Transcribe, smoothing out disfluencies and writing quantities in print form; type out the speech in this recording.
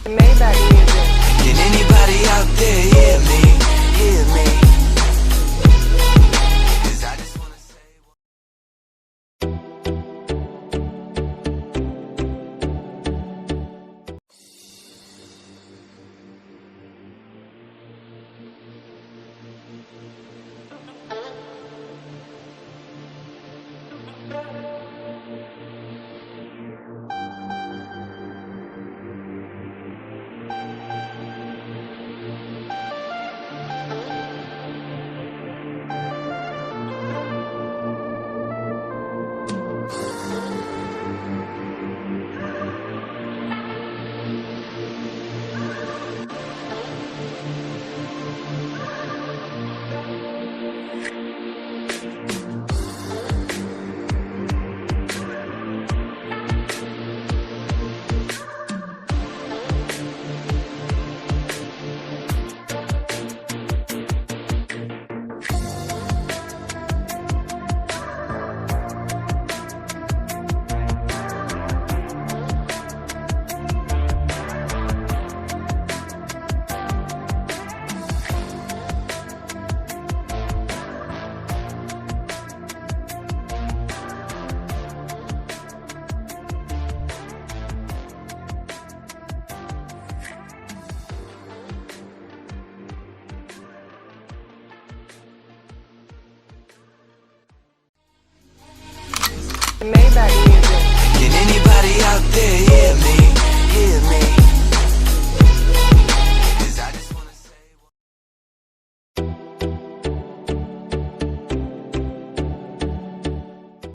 Maybach music. Can anybody out there hear me? Hear me? 'Cause I just wanna say Maybach music. can anybody out there hear me? Hear me?